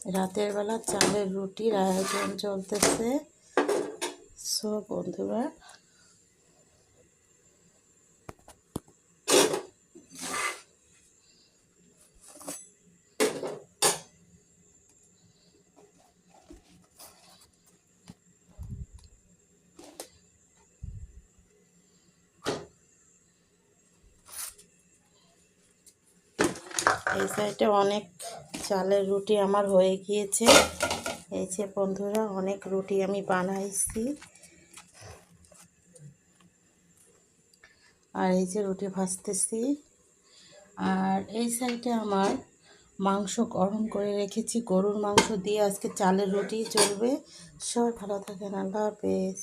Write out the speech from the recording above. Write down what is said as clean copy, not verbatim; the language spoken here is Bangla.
রাতের বেলা চালের রুটির আয়োজন চলতেছে। সো বন্ধুরা, এই সাইডে অনেক চালের রুটি আমার হয়ে গিয়েছে। এই যে বন্ধুরা, অনেক রুটি আমি বানাইছি। আর এই যে রুটি ভাজতেছি। আর এই সাইডে আমার মাংস গরম করে রেখেছি, গরুর মাংস দিয়ে আজকে চালের রুটি চলবে। সবাই ভালো থাকেন, আল্লাহ হাফেজ।